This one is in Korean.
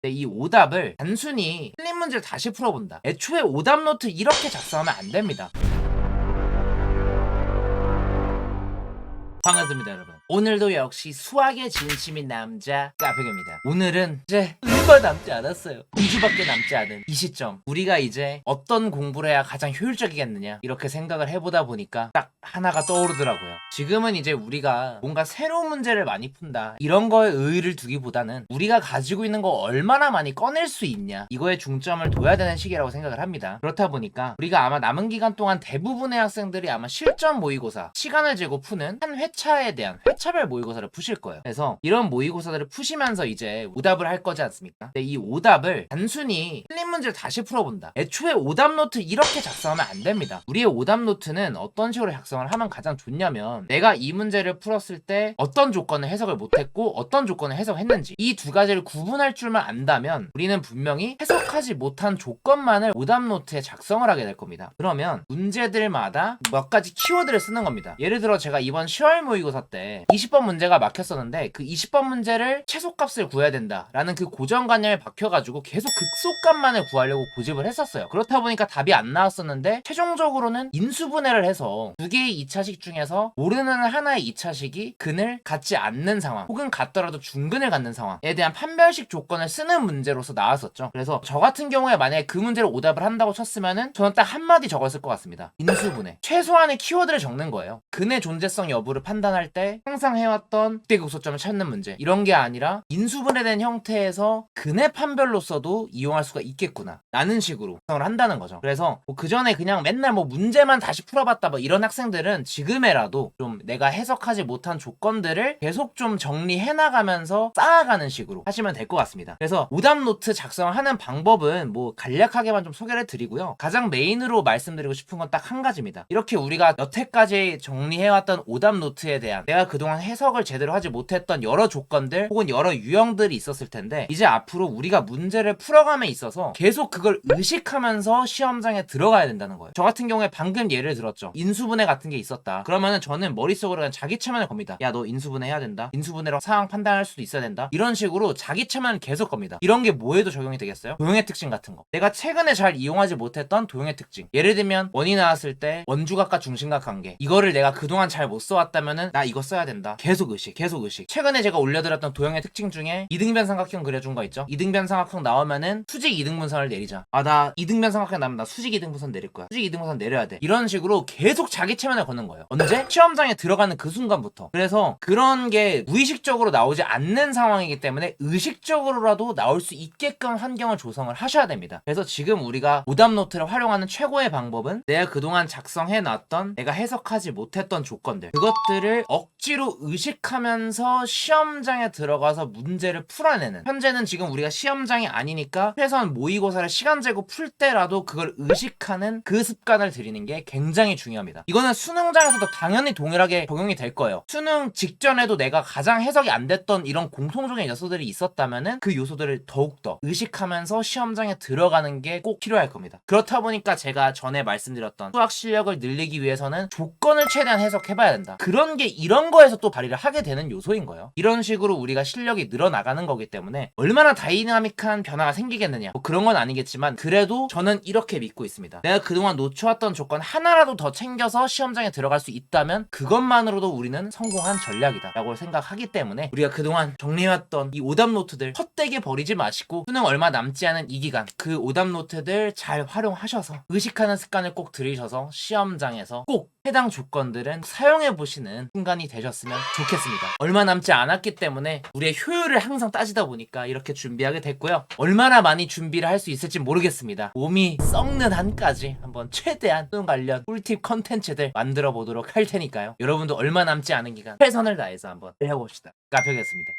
근데 이 오답을 단순히 틀린 문제를 다시 풀어본다. 애초에 오답 노트 이렇게 작성하면 안 됩니다. 반갑습니다, 여러분. 오늘도 역시 수학에 진심인 남자 까백입니다. 오늘은 이제 얼마 남지 않았어요. 2주밖에 남지 않은 이 시점, 우리가 이제 어떤 공부를 해야 가장 효율적이겠느냐 이렇게 생각을 해보다 보니까 딱 하나가 떠오르더라고요. 지금은 이제 우리가 뭔가 새로운 문제를 많이 푼다 이런 거에 의의를 두기보다는 우리가 가지고 있는 거 얼마나 많이 꺼낼 수 있냐 이거에 중점을 둬야 되는 시기라고 생각을 합니다. 그렇다 보니까 우리가 아마 남은 기간 동안 대부분의 학생들이 아마 실전 모의고사 시간을 재고 푸는 한 회차에 대한 회차별 모의고사를 푸실 거예요. 그래서 이런 모의고사들을 푸시면서 이제 오답을 할 거지 않습니까? 근데 이 오답을 단순히 틀린 문제를 다시 풀어본다. 애초에 오답 노트 이렇게 작성하면 안 됩니다. 우리의 오답 노트는 어떤 식으로 작성을 하면 가장 좋냐면 내가 이 문제를 풀었을 때 어떤 조건을 해석을 못했고 어떤 조건을 해석했는지 이 두 가지를 구분할 줄만 안다면 우리는 분명히 해석하지 못한 조건만을 오답 노트에 작성을 하게 될 겁니다. 그러면 문제들마다 몇 가지 키워드를 쓰는 겁니다. 예를 들어 제가 이번 10월 모의고사 때 20번 문제가 막혔었는데 그 20번 문제를 최소값을 구해야 된다라는 그 고정관념에 박혀가지고 계속 극소값만을 구하려고 고집을 했었어요. 그렇다 보니까 답이 안 나왔었는데 최종적으로는 인수분해를 해서 두 개의 2차식 중에서 모르는 하나의 2차식이 근을 갖지 않는 상황 혹은 같더라도 중근을 갖는 상황에 대한 판별식 조건을 쓰는 문제로서 나왔었죠. 그래서 저 같은 경우에 만약에 그 문제를 오답을 한다고 쳤으면은 저는 딱 한마디 적었을 것 같습니다. 인수분해. 최소한의 키워드를 적는 거예요. 근의 존재성 여부를 판단할 때 항상 해왔던 극대 극소점을 찾는 문제 이런 게 아니라 인수분해된 형태에서 근의 판별로서도 이용할 수가 있겠구나 라는 식으로 구성을 한다는 거죠. 그래서 그 전에 그냥 맨날 문제만 다시 풀어봤다 이런 학생들은 지금에라도 좀 내가 해석하지 못한 조건들을 계속 좀 정리해 나가면서 쌓아가는 식으로 하시면 될 것 같습니다. 그래서 오답 노트 작성을 하는 방법은 간략하게만 좀 소개를 드리고요. 가장 메인으로 말씀드리고 싶은 건 딱 한 가지입니다. 이렇게 우리가 여태까지 정리해왔던 오답 노트에 대한 내가 그동안 해석을 제대로 하지 못했던 여러 조건들 혹은 여러 유형들이 있었을 텐데 이제 앞으로 우리가 문제를 풀어감에 있어서 계속 그걸 의식하면서 시험장에 들어가야 된다는 거예요. 저 같은 경우에 방금 예를 들었죠. 인수분해 같은 게 있었다. 그러면은 저는 머릿속으로 그냥 자기 체면을 겁니다. 야, 너 인수분해 해야 된다. 인수분해로 상황 판단할 수도 있어야 된다. 이런 식으로 자기 체면을 계속 겁니다. 이런 게 뭐에도 적용이 되겠어요? 도형의 특징 같은 거. 내가 최근에 잘 이용하지 못했던 도형의 특징. 예를 들면 원이 나왔을 때 원주각과 중심각 관계. 이거를 내가 그동안 잘 못 써왔다면은 나 이거 써야 된다. 계속 의식. 최근에 제가 올려드렸던 도형의 특징 중에 이등변 삼각형 그려준 거 있죠? 이등변 삼각형 나오면은 수직 이등분선을 내리자. 나 이등변 삼각형 나오면 나 수직 이등분선 내릴 거야. 수직 이등분선 내려야 돼. 이런 식으로 계속 자기 체면을 거는 거예요. 언제? 시험장에 들어가는 그 순간부터. 그래서 그런 게 무의식적으로 나오지 않는 상황이기 때문에 의식적으로라도 나올 수 있게끔 환경을 조성을 하셔야 됩니다. 그래서 지금 우리가 오답 노트를 활용하는 최고의 방법은 내가 그동안 작성해놨던 내가 해석하지 못했던 조건들 그것들을 억지로 의식하면서 시험장에 들어가서 문제를 풀어내는 현재는 지금 우리가 시험장이 아니니까 최소한 모의고사를 시간 재고 풀 때라도 그걸 의식하는 그 습관을 들이는 게 굉장히 중요합니다. 이거는 수능장에서도 당연히 동일하게 적용이 될 거예요. 수능 직전에도 내가 가장 해석이 안 됐던 이런 공통적인 요소들이 있었다면은 그 요소들을 더욱더 의식하면서 시험장에 들어가는 게 꼭 필요할 겁니다. 그렇다 보니까 제가 전에 말씀드렸던 수학 실력을 늘리기 위해서는 조건을 최대한 해석해봐야 된다. 그런 게 이런 거에서 또 발휘를 하게 되는 요소인 거예요. 이런 식으로 우리가 실력이 늘어나가는 거기 때문에 얼마나 다이나믹한 변화가 생기겠느냐 그런 건 아니겠지만 그래도 저는 이렇게 믿고 있습니다. 내가 그동안 놓쳐왔던 조건 하나라도 더 챙겨서 시험장에 들어갈 수 있다면 그것만으로도 우리는 성공한 전략이다 라고 생각하기 때문에 우리가 그동안 정리해왔던 이 오답 노트들 헛되게 버리지 마시고 수능 얼마 남지 않은 이 기간 그 오답 노트들 잘 활용하셔서 의식하는 습관을 꼭 들이셔서 시험장에서 꼭 해당 조건들은 사용해보시는 순간이 되셨으면 좋겠습니다. 얼마 남지 않았기 때문에 우리의 효율을 항상 따지다 보니까 이렇게 준비하게 됐고요. 얼마나 많이 준비를 할 수 있을지 모르겠습니다. 몸이 썩는 한까지 한번 최대한 수능 관련 꿀팁 컨텐츠들 만들어 보도록 할 테니까요. 여러분도 얼마 남지 않은 기간 최선을 다해서 한번 해봅시다. 까표겠습니다.